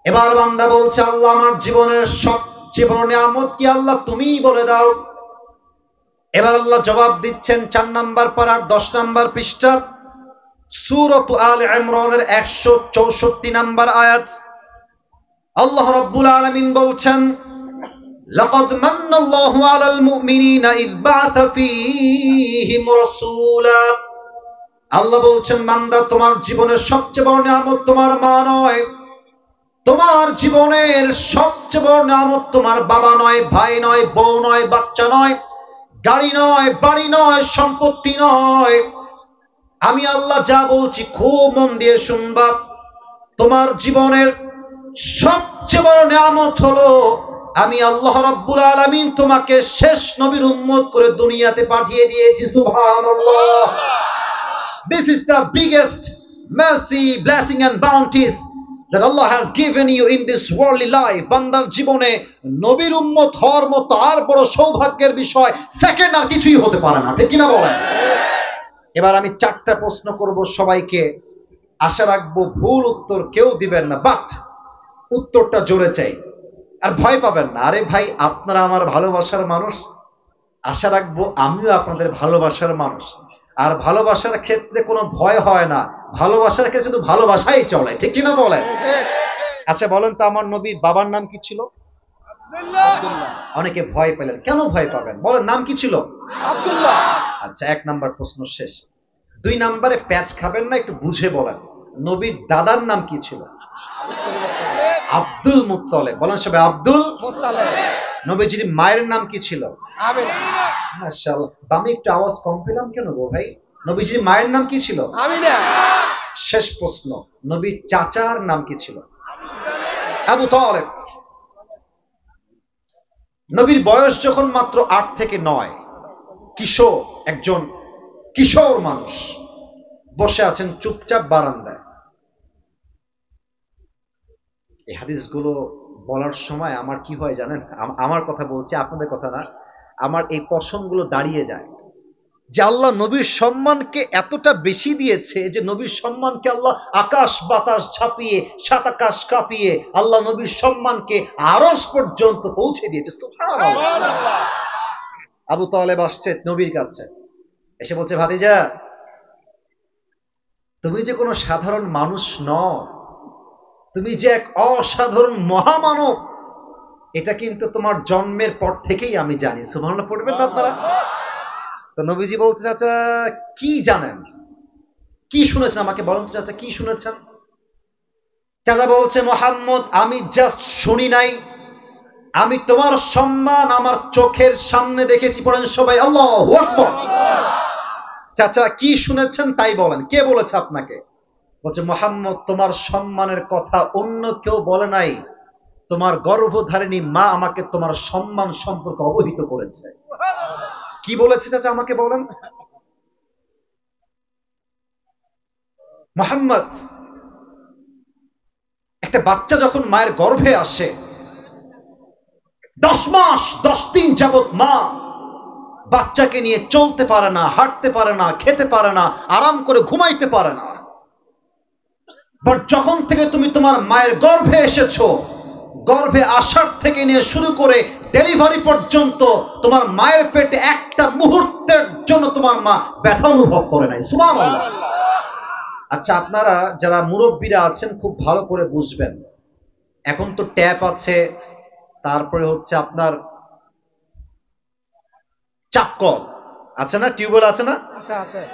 এবার বান্দা বলছে, আল্লাহ আমার জীবনের সবচেয়ে বড় নিয়ামত কি? আল্লাহ তুমিই বলে দাও। এবার আল্লাহ জবাব দিচ্ছেন 4 নাম্বার পারার 10 নাম্বার পৃষ্ঠা, সূরাত আলে ইমরানের 164 নাম্বার আয়াত। আল্লাহ রাব্বুল আলামিন বলছেন, লাকাদ মান্নাল্লাহু আলাল মুমিনিনা ইয বা'আথা ফীহিম রাসূলা। আল্লাহ বলছেন, বান্দা তোমার জীবনের সবচেয়ে বড় নিয়ামত তোমার মা নয়, তোমার জীবনের সবচেয়ে বড় নিয়ামত তোমার বাবা নয়, ভাই নয়, বউ নয়, বাচ্চা নয়, গাড়ি নয়, বাড়ি নয়, সম্পত্তি নয়। আমি আল্লাহ যা বলছি খুব মন দিয়ে শুনবা। তোমার জীবনের সবচেয়ে বড় নিয়ামত হলো আমি আল্লাহ রাব্বুল আলামিন তোমাকে শেষ নবীর উম্মত করে দুনিয়াতে পাঠিয়ে দিয়েছি। সুবহানাল্লাহ। This is the biggest mercy, blessing and bounties that Allah has given you in this worldly life. বান্দার জীবনে নবীর উম্মত হওয়ার মতো আর বড় সৌভাগ্যের বিষয় সেকেন্ড আর কিছুই হতে পারে না, ঠিক কিনা বলেন? এবার আমি 4টা প্রশ্ন করব সবাইকে, আশা রাখবো ভুল উত্তর কেউ দিবেন না, বাট উত্তরটা জোরে চাই, আর ভয় পাবেন না। আরে ভাই, আপনারা আমার ভালোবাসার মানুষ, আশা রাখবো আমিও আপনাদের ভালোবাসার মানুষ। আর ভালোবাসার ক্ষেত্রে কোনো ভয় হয় না, ভালোবাসার ক্ষেত্রে শুধু ভালোবাসাই চলে, ঠিক কিনা বলেন? আচ্ছা বলেন তো, আমার নবীর বাবার নাম কি ছিল? আব্দুল্লাহ। অনেকে ভয় পেলেন, কেন ভয় পাবেন? বলেন নাম কি ছিল? আব্দুল্লাহ। আচ্ছা, 1 নাম্বার প্রশ্ন শেষ। 2 নাম্বারে প্যাচ খাবেন না, একটু বুঝে বলেন, নবীর দাদার নাম কি ছিল? Abdul Muttalib. বলেন সবাই আব্দুল মুত্তালিব। নবীজির মায়ের নাম কি ছিল? আমিনা। মাশাআল্লাহ। আমি একটু আওয়াজ কম পেলাম কেন গো ভাই? নবীজির মায়ের নাম কি ছিল? আমিনা। শেষ প্রশ্ন, নবীর চাচার নাম কি ছিল? আবু তালেব। নবীর বয়স যখন মাত্র 8 থেকে 9, কিশোর, একজন কিশোর মানুষ বসে আছেন চুপচাপ বারান্দায়। এই হাদিসগুলো বলার সময় আমার কি হয় জানেন? আমার কথা বলছি, আপনাদের কথা না। আমার এই পশমগুলো দাঁড়িয়ে যায় যে আল্লাহ নবীর সম্মানকে এতটা বেশি দিয়েছে যে নবীর সম্মানকে আল্লাহ আকাশ বাতাস ছাপিয়ে, সাত আকাশ কাঁপিয়ে আল্লাহ নবীর সম্মানকে আরশ পর্যন্ত পৌঁছে দিয়েছে। সুবহানাল্লাহ। আবু তালেব আসছে নবীর কাছে, এসে বলছে, ভাতিজা তুমি যে কোনো সাধারণ মানুষ নও, তুমি যে এক অসাধারণ মহামানব, এটা কিন্তু তোমার জন্মের পর থেকেই আমি জানি। সুবহানাল্লাহ পড়বেন না আপনারা? তো নবীজি বলতে, চাচা কি জানেন, কি শুনেছেন আমাকে বলেন তো চাচা, কি শুনেছেন? চাচা বলছে, মুহাম্মদ আমি জাস্ট শুনি নাই, আমি তোমার সম্মান আমার চোখের সামনে দেখেছি। পড়েন সবাই আল্লাহু আকবার। চাচা কি শুনেছেন তাই বলেন, কে বলেছে আপনাকে? বলছে, মুহাম্মদ তোমার সম্মানের কথা অন্য কেউ বলে নাই, তোমার গর্ভধারিণী মা আমাকে তোমার সম্মান সম্পর্কে অবহিত করেছে। কি বলেছে চাচা আমাকে বলেন? মুহাম্মদ, একটা বাচ্চা যখন মায়ের গর্ভে আসে, 10 মাস 10 দিন যাবত মা বাচ্চাকে নিয়ে চলতে পারে না, হাঁটতে পারে না, খেতে পারে না, আরাম করে ঘুমাইতে পারে না। বাট যখন থেকে তুমি তোমার মায়ের গর্ভে এসেছো, গর্ভে আসার থেকে নিয়ে শুরু করে ডেলিভারি পর্যন্ত তোমার মায়ের পেটে একটা মুহূর্তের জন্য তোমার মা ব্যথা অনুভব করে নাই। সুবহানাল্লাহ। আচ্ছা, আপনারা যারা মুরব্বীরা আছেন খুব ভালো করে বুঝবেন, এখন তো ট্যাপ আছে, তারপরে হচ্ছে আপনার চাপকল আছে না, টিউবওয়েল আছে না,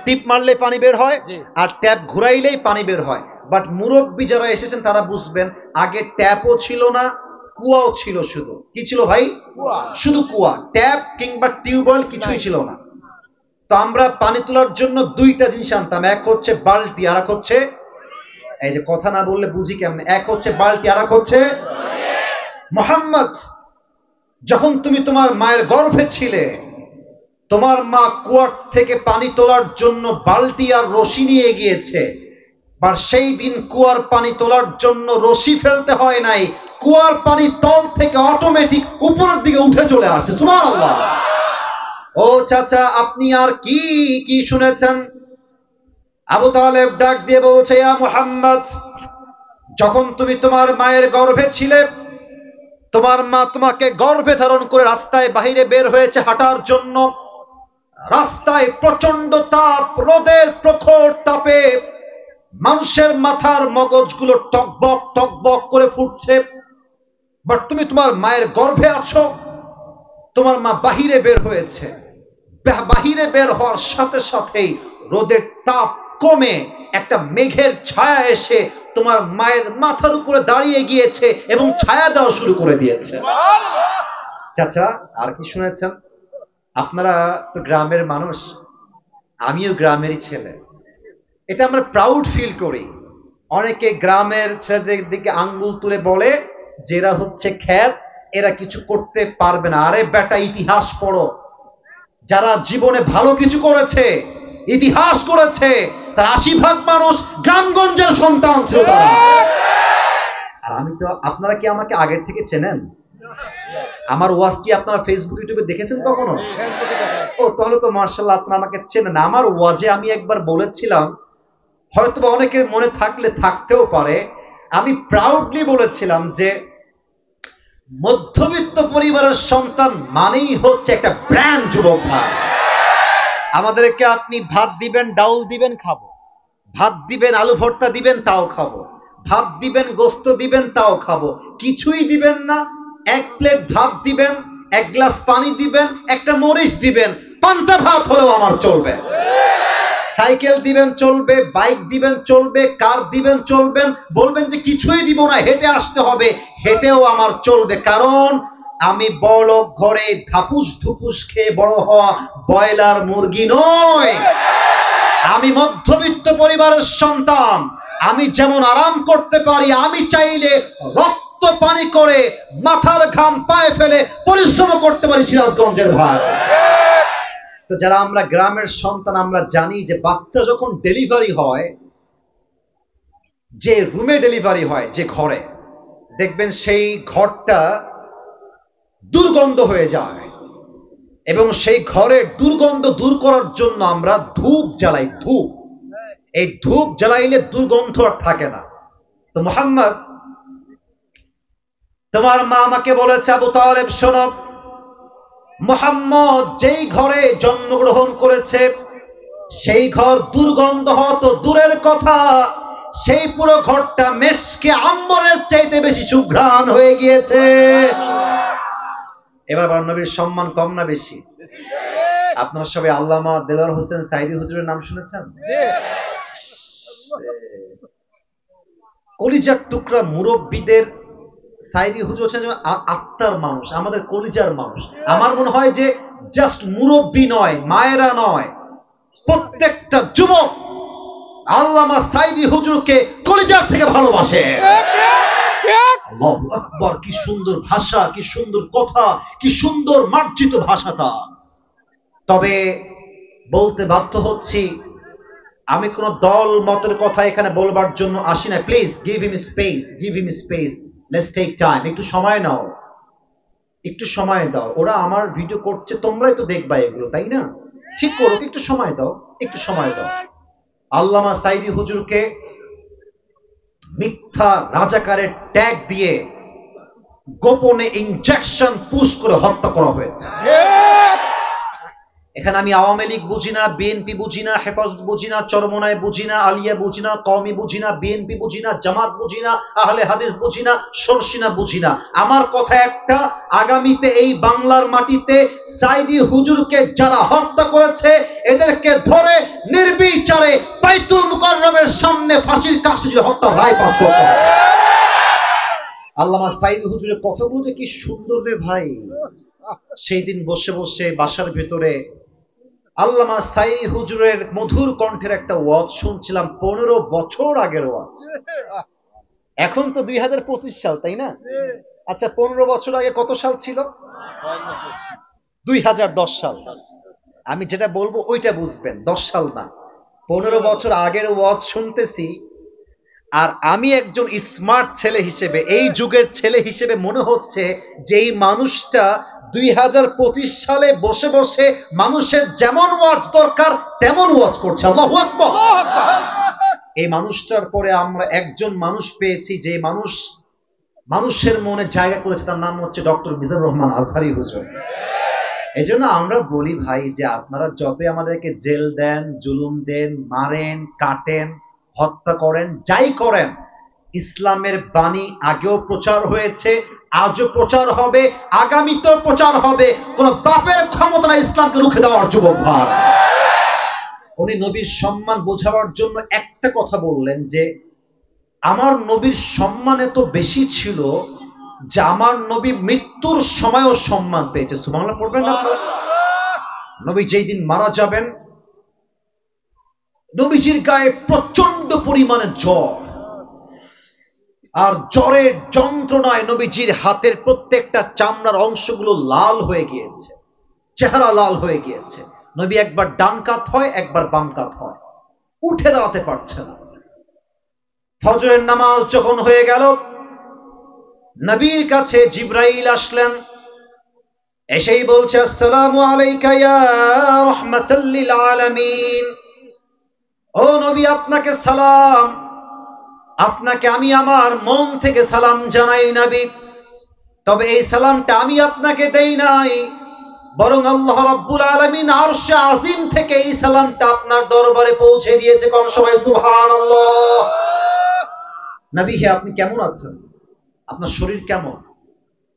টিপ মারলে পানি বের হয় আর ট্যাপ ঘুরাইলেই পানি বের হয়। বাট মুরব্বী যারা এসেছেন তারা বুঝবেন, আগে ট্যাপও ছিল না, কুয়াও ছিল। শুধু কি ছিল ভাই? শুধু কুয়া। ট্যাপ কিংবা টিউবওয়েল কিছুই ছিল না। তো আমরা পানি তোলার জন্য 2টা জিনিস আনতাম, এক হচ্ছে বালতি আর এক হচ্ছে, এই যে কথা না বললে বুঝি কেমনে, এক হচ্ছে বালতি আর এক হচ্ছে। মুহাম্মদ, যখন তুমি তোমার মায়ের গর্ভে ছিলে, তোমার মা কুয়ার থেকে পানি তোলার জন্য বালতি আর রশি নিয়ে গিয়েছে। আর সেই দিন কুয়ার পানি তোলার জন্য রশি ফেলতে হয় নাই, কুয়ার পানি তল থেকে অটোমেটিক উপরের দিকে উঠে চলে আসছে। সুবহানাল্লাহ। ও চাচা, আপনি আর কি কি শুনেছেন? আবু তালেব ডাক দিয়ে বলছে, ইয়া মুহাম্মদ, যখন তুমি তোমার মায়ের গর্ভে ছিলে, তোমার মা তোমাকে গর্ভে ধারণ করে রাস্তায় বাহিরে বের হয়েছে হাঁটার জন্য। রাস্তায় প্রচন্ড তাপ, রোদের প্রখর তাপে মানুষের মাথার মগজগুলো টকবক টকবক করে ফুটছে। বাট তুমি তোমার মায়ের গর্ভে আছো, তোমার মা বাহিরে বের হয়েছে, বাহিরে বের হওয়ার সাথে সাথেই রোদের তাপ কমে একটা মেঘের ছায়া এসে তোমার মায়ের মাথার উপরে দাঁড়িয়ে গিয়েছে এবং ছায়া দেওয়া শুরু করে দিয়েছে। চাচা আর কি শুনেছেন? আপনারা তো গ্রামের মানুষ, আমিও গ্রামেরই ছেলে, এটা আমরা প্রাউড ফিল করি। অনেকে গ্রামের ছেলেদের দিকে আঙ্গুল তুলে বলে যে এরা হচ্ছে খ্যাত, এরা কিছু করতে পারবে না। আরে বেটা, ইতিহাস পড়ো। যারা জীবনে ভালো কিছু করেছে, ইতিহাস করেছে, তার ৮০% মানুষ গ্রামগঞ্জের সন্তান ছিল তারা। আর আমি তো, আপনারা কি আমাকে আগের থেকে চেনেন? আমার ওয়াজ কি আপনারা ফেসবুক ইউটিউবে দেখেছেন কখনো? ও তাহলে তো মাশাআল্লাহ, আপনারা আমাকে চেনেন। আমার ওয়াজে আমি একবার বলেছিলাম, হয়তো অনেকের মনে থাকলে থাকতেও পারে, আমি প্রাউডলি বলেছিলাম যে মধ্যবিত্ত পরিবারের সন্তান মানেই হচ্ছে একটা ব্র্যান্ড যুবক ভাই। আমাদেরকে আপনি ভাত দিবেন, ডাউল দিবেন, খাবো। ভাত দিবেন, আলু ভর্তা দিবেন, তাও খাবো। ভাত দিবেন, গোস্ত দিবেন, তাও খাবো। কিছুই দিবেন না, এক প্লেট ভাত দিবেন, এক গ্লাস পানি দিবেন, একটা মরিচ দিবেন, পান্তা ভাত হলেও আমার চলবে। সাইকেল দিবেন চলবে, বাইক দিবেন চলবে, কার দিবেন চলবেন, বলবেন যে কিছুই দিব না, হেঁটে আসতে হবে, হেঁটেও আমার চলবে। কারণ আমি বড় ঘরে ধাপুস ধুপুস খেয়ে বড় হওয়া ব্রয়লার মুরগি নয়। আমি মধ্যবিত্ত পরিবারের সন্তান। আমি যেমন আরাম করতে পারি, আমি চাইলে রক্ত পানি করে মাথার ঘাম পায়ে ফেলে পরিশ্রম করতে পারি সিরাজগঞ্জের ভাই। তো যারা আমরা গ্রামের সন্তান, আমরা জানি যে বাচ্চা যখন ডেলিভারি হয়, যে রুমে ডেলিভারি হয়, যে ঘরে, দেখবেন সেই ঘরটা দুর্গন্ধ হয়ে যায় এবং সেই ঘরের দুর্গন্ধ দূর করার জন্য আমরা ধূপ জ্বালাই। ধূপ, এই ধূপ জ্বালাইলে দুর্গন্ধ আর থাকে না। তো মুহাম্মদ, তোমার মা আমাকে বলেছে, আবু তালেব শোনো, মুহাম্মদ যেই ঘরে জন্মগ্রহণ করেছে সেই ঘর দুর্গন্ধ হতো দূরের কথা, সেই পুরো ঘরটা মেশকে আম্বরের চাইতে বেশি সুঘ্রাণ হয়ে গিয়েছে। এবার নবীর সম্মান কম না বেশি? আপনারা সবাই আল্লামা দেলোয়ার হোসেন সাইদি হুজুরের নাম শুনেছেন? কলিজার টুকরা মুরব্বীদের সাইদি হুজুর হচ্ছেন আত্মার মানুষ, আমাদের কলিজার মানুষ। আমার মনে হয় যে জাস্ট মুরব্বী নয়, মায়েরা নয়, প্রত্যেকটা যুবক আল্লামা সাইদি হুজুরকে কলিজার থেকে ভালোবাসে। আল্লাহু আকবার, কি সুন্দর ভাষা, কি সুন্দর কথা, কি সুন্দর মার্জিত ভাষা তার। তবে বলতে বাধ্য হচ্ছি, আমি কোন দল মতের কথা এখানে বলবার জন্য আসি না। Please give him space, give him space, let's take time. একটু সময় নাও, একটু সময় দাও। ওরা আমার ভিডিও করছে, তোমরাই তো দেখবা এগুলো, তাই না? ঠিক করো, একটু সময় দাও, একটু সময় দাও। আল্লামা সাইদি হুজুরকে মিথ্যা রাজাকারের ট্যাগ দিয়ে গোপনে ইনজেকশন পুশ করে হত্যা করা হয়েছে। এখানে আমি আওয়ামী লীগ বুঝি না, বিএনপি বুঝি না, হেফাজত বুঝি না, চরমনায় বুঝি না, আলিয়া বুঝি না, কওমি বুঝি না, বিএনপি বুঝি না, জামাত বুঝি না, আহলে হাদিস বুঝি না, শর্ষিনা বুঝি না। আমার কথা একটা, আগামীতে এই বাংলার মাটিতে সাইদি হুজুরকে যারা হত্যা করেছে এদেরকে ধরে নির্বিচারে বাইতুল মুকাররমের সামনে ফাঁসির কাস্টে হত্যা রায় পাস করতে হবে। আল্লামা সাইদি হুজুরের কথাগুলো যে কি সুন্দর রে ভাই। সেই দিন বসে বসে বাসার ভেতরে আল্লামা সাইদি হুজুরের মধুর কণ্ঠের একটা ওয়াজ শুনছিলাম, 15 বছর আগের ওয়াজ। এখন তো 2025 সাল, তাই না? আচ্ছা, 15 বছর আগে কত সাল ছিল? 2010 সাল। আমি যেটা বলবো ওইটা বুঝবেন, 10 সাল না। 15 বছর আগের ওয়াজ শুনতেছি, আর আমি একজন স্মার্ট ছেলে হিসেবে, এই যুগের ছেলে হিসেবে মনে হচ্ছে যে এই মানুষটা 2025 সালে বসে বসে মানুষের যেমন ওয়াজ দরকার তেমন ওয়াজ করছে। আল্লাহু আকবার। এই মানুষটার পরে আমরা একজন মানুষ পেয়েছি যে মানুষের মনে জায়গা করেছে, তার নাম হচ্ছে ডক্টর মিজানুর রহমান আজহারী হুজুর। এই জন্য আমরা বলি ভাই যে আপনারা যতই আমাদেরকে জেল দেন, জুলুম দেন, মারেন, কাটেন, হত্যা করেন, যাই করেন, ইসলামের বাণী আগেও প্রচার হয়েছে, আজও প্রচার হবে, আগামীতেও প্রচার হবে। কোন বাপের ক্ষমতা না ইসলামকে রুখে দেওয়ার, যুবক ভাই। উনি নবীর সম্মান বোঝাবার জন্য একটা কথা বললেন যে আমার নবীর সম্মান এত বেশি ছিল যে আমার নবী মৃত্যুর সময়ও সম্মান পেয়েছে। সুবহানাল্লাহ পড়বেন না আপনারা? নবী যেই দিন মারা যাবেন, নবীজির গায়ে প্রচন্ড পরিমাণে জ্বর, আর জ্বরের যন্ত্রণায় নবীজির হাতের প্রত্যেকটা চামড়ার অংশগুলো লাল হয়ে গিয়েছে, চেহারা লাল হয়ে গিয়েছে। নবী একবার ডান কাত হয়, একবার বাম কাত হয়, উঠে দাঁড়াতে পারছে না। ফজরের নামাজ যখন হয়ে গেল, নবীর কাছে জিবরাইল আসলেন, এসেই বলছে আসসালামু আলাইকা ইয়া রাহমাতাল লিল আলামিন। ও নবী, আপনাকে সালাম। আপনাকে আমি আমার মন থেকে সালাম জানাই নবী। তবে এই সালামটা আমি আপনাকে দেই নাই, বরং আল্লাহ রাব্বুল আলামিন আরশে আজিম থেকে এই সালামটা আপনার দরবারে পৌঁছে দিয়েছে। কোন সবাই সুবহানাল্লাহ। নবী হে, আপনি কেমন আছেন? আপনার শরীর কেমন?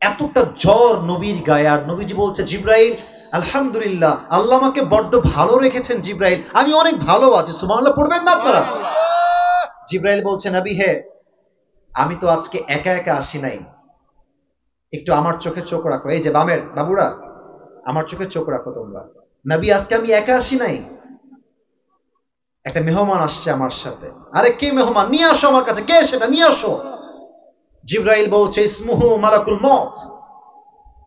এতটা জ্বর নবীর গায়ে, আর নবীজি বলছে জিবরাইল আলহামদুলিল্লাহ, আল্লাহ আমাকে বড্ড ভালো রেখেছেন জিবরাইল, আমি অনেক ভালো আছি। সুবহানাল্লাহ পড়বেন না আপনারা? জিবরাইল বলছে নবী হে, আমি তো আজকে একা একা আসি নাই, একটু আমার চোখে চোখ রাখো। এই যে বামের বাবুরা, আমার চোখে চোখ রাখো তোমরা। নবী, আজকে আমি একা আসি নাই, একটা মেহমান আসছে আমার সাথে। আরে কে মেহমান? নিয়ে আসো আমার কাছে, কে সেটা নিয়ে আসো। জিবরাইল বলছে ইসমুহু মালাকুল মউত,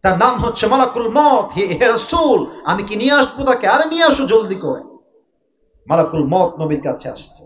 তার নাম হচ্ছে মালাকুল মউত। হে রাসূল, আমি কি নিয়ে আসবো তাকে? আরে নিয়ে আসো জলদি করে। মালাকুল মউত নবীর কাছে আসছে,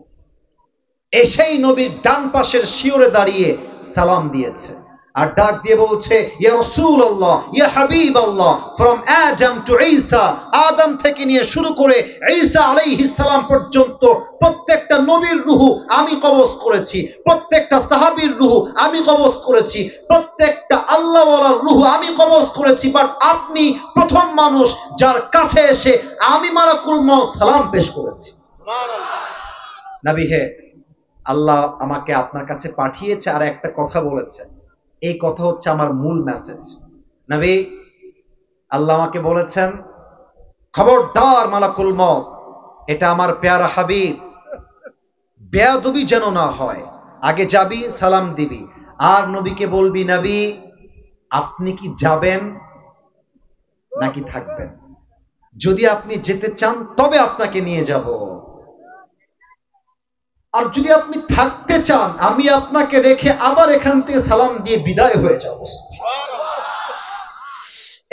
এসেই নবীর ডান পাশের শিওরে দাঁড়িয়ে সালাম দিয়েছে, আর ডাক দিয়ে বলছে ইয়া রাসূলুল্লাহ, ইয়া হাবিবাল্লাহ, ফ্রম আদম টু ঈসা, আদম থেকে নিয়ে শুরু করে ঈসা আলাইহিস সালাম পর্যন্ত প্রত্যেকটা নবীর রূহ আমি কবজ করেছি, প্রত্যেকটা সাহাবীর রূহ আমি কবজ করেছি, প্রত্যেকটা আল্লাহওয়ালার রূহ আমি কবজ করেছি, বাট আপনি প্রথম মানুষ যার কাছে এসে আমি মালাকুল মউত সালাম পেশ করেছি। সুবহানাল্লাহ। নবী হে, আল্লাহ আমাকে আপনার কাছে পাঠিয়েছে আর একটা কথা বলেছে, এই কথা হচ্ছে আমার মূল মেসেজ। নবী, আল্লাহ আমাকে বলেছেন খবরদার মালাকুল মউত, এটা আমার পেয়ারা হাবিব, বেয়াদবি যেন না হয়, আগে যাবি সালাম দিবি, আর নবীকে বলবি নবী আপনি কি যাবেন নাকি থাকবেন? যদি আপনি যেতে চান তবে আপনাকে নিয়ে যাব, আর যদি আপনি থাকতে চান আমি আপনাকে রেখে আবার এখান থেকে সালাম দিয়ে বিদায় হয়ে যাব।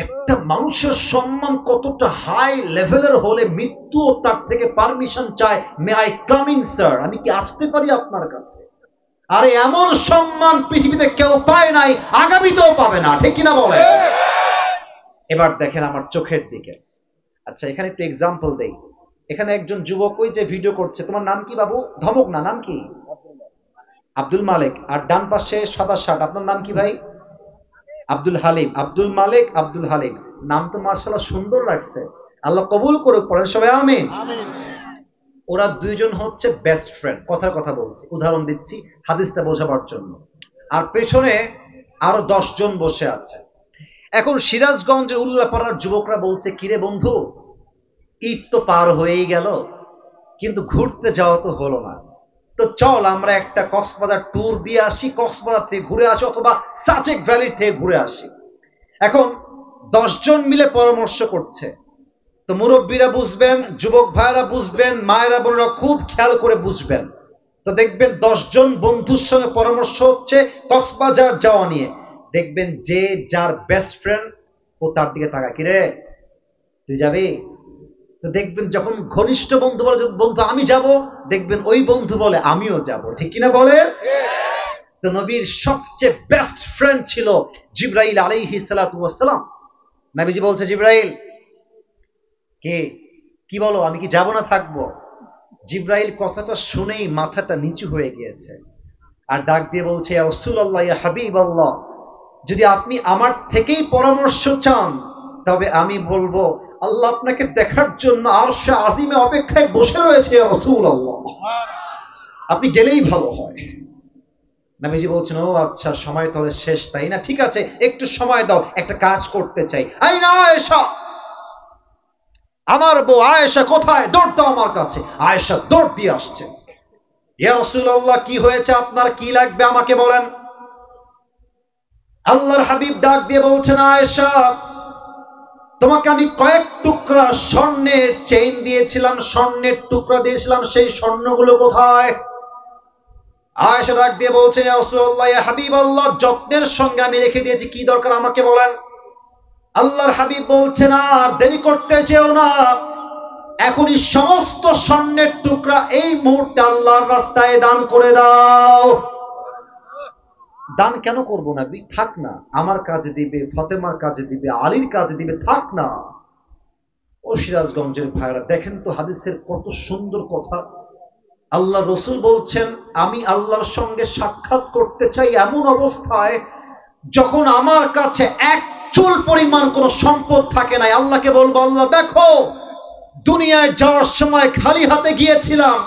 একটা মানুষের সম্মান কতটা হাই লেভেলের হলে মৃত্যুও তার থেকে পারমিশন চায়, may I come in sir, আমি কি আসতে পারি আপনার কাছে? আরে এমন সম্মান পৃথিবীতে কেউ পায় নাই, আগামীতেও পাবে না, ঠিক কিনা বলে? এবার দেখেন আমার চোখের দিকে। আচ্ছা, এখানে একটু এক্সাম্পল দেই। এখানে একজন যুবক ওই যে ভিডিও করছে, তোমার নাম কি বাবু? ধমক না, নাম কি? আব্দুল মালিক। আর ডান পাশে সাদা শার্ট, আপনার নাম কি ভাই? আব্দুল হালিম। আব্দুল মালিক, আব্দুল হালিম, নাম তো মাশাআল্লাহ সুন্দর লাগছে, আল্লাহ কবুল করুক, পড়েন সবাই আমিন। ওরা দুইজন হচ্ছে বেস্ট ফ্রেন্ড, কথার কথা বলছি, উদাহরণ দিচ্ছি হাদিসটা বোঝাবার জন্য। আর পেছনে আরো 10 জন বসে আছে। এখন সিরাজগঞ্জের উল্লাপাড়ার যুবকরা বলছে কিরে বন্ধু, ঈদ তো পার হয়েই গেল, কিন্তু ঘুরতে যাওয়া তো হলো না, তো চল আমরা একটা কক্সবাজার ট্যুর দিয়ে আসি, কক্সবাজার থেকে ঘুরে আসি, অথবা সাজেক ভ্যালি থেকে ঘুরে আসি। এখন 10 জন মিলে পরামর্শ করছে, তো মুরব্বীরা বুঝবেন, যুবক ভাইরা বুঝবেন, মায়েরা বোনেরা খুব খেয়াল করে বুঝবেন। তো দেখবেন 10 জন বন্ধুর সঙ্গে পরামর্শ হচ্ছে কক্সবাজার যাওয়া নিয়ে। দেখবেন যে যার বেস্ট ফ্রেন্ড ও তার দিকে তাকায়, কিরে তুই যাবি? তো দেখবেন যখন ঘনিষ্ঠ বন্ধু বলে বন্ধু আমি যাব, দেখবেন ওই বন্ধু বলে আমিও যাব, ঠিক কিনা বলে? তো নবীর সবচেয়ে বেস্ট ফ্রেন্ড ছিল জিবরাইল আলাইহিস সালাতু ওয়াস সালাম। নবীজি বলছে জিবরাইল কে, কি বলো, আমি কি যাব না থাকবো? জিবরাইল কথাটা শুনেই মাথাটা নিচু হয়ে গিয়েছে, আর ডাক দিয়ে বলছে ইয়া রাসূলুল্লাহ, ইয়া হাবিবাল্লাহ, যদি আপনি আমার থেকেই পরামর্শ চান তবে আমি বলবো আল্লাহ আপনাকে দেখার জন্য আরশে আজিমে অপেক্ষায় বসে রয়েছে ইয়া রাসূলুল্লাহ, আপনি গেলেই ভালো হয়। নবীজি বলছেন, ও আচ্ছা, সময় তাহলে শেষ, তাই না? ঠিক আছে, একটু সময় দাও, একটা কাজ করতে চাই। আই না আয়েশা, আমার বউ আয়েশা কোথায়? দৌড় দাও আমার কাছে। আয়েশা দৌড় দিয়ে আসছে। ইয়া রাসূলুল্লাহ, কি হয়েছে আপনার, কি লাগবে আমাকে বলেন। আল্লাহর হাবিব ডাক দিয়ে বলছেন, আয়েশা, তোমাকে আমি কয়েক টুকরা স্বর্ণের চেইন দিয়েছিলাম, স্বর্ণের টুকরা দিয়েছিলাম, সেই স্বর্ণগুলো কোথায়? আয়েশা ডাক দিয়ে বলছেন, ইয়া রাসূলুল্লাহ, ইয়া হাবিবাল্লাহ, যত্নের সঙ্গে আমি রেখে দিয়েছি, কি দরকার আমাকে বলেন। আল্লাহর হাবিব বলছেন, আর দেরি করতে চেও না, এখনই সমস্ত স্বর্ণের টুকরা এই মুহূর্তে আল্লাহর রাস্তায় দান করে দাও। দান কেন করবো না? থাক না, আমার কাজে দিবে, ফাতেমার কাজে দিবে, আলীর কাজে দিবে, থাক না। ও সিরাজগঞ্জের ভাইরা, দেখেন তো হাদিসের কত সুন্দর কথা। আল্লাহ রসুল বলছেন, আমি আল্লাহর সঙ্গে সাক্ষাৎ করতে চাই এমন অবস্থায় যখন আমার কাছে এক চুল পরিমাণ কোন সম্পদ থাকে নাই। আল্লাহকে বলবো, আল্লাহ দেখো, দুনিয়ায় যাওয়ার সময় খালি হাতে গিয়েছিলাম,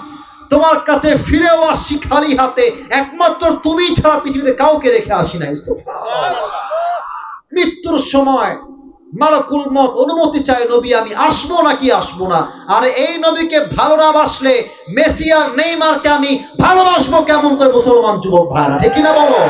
তোমার কাছে ফিরেও আসছি খালি হাতে, একমাত্র তুমি ছাড়া পৃথিবীতে কাউকে রেখে আসি নাই। মৃত্যুর সময় মালাকুল মত অনুমতি চায়, নবী আমি আসবো নাকি আসবো না। আর এই নবীকে ভালো না বাসলে মেসি আর নেইমারকে আমি ভালোবাসবো কেমন করে? মুসলমান যুবক ভাইরা, ঠিক কিনা বলো?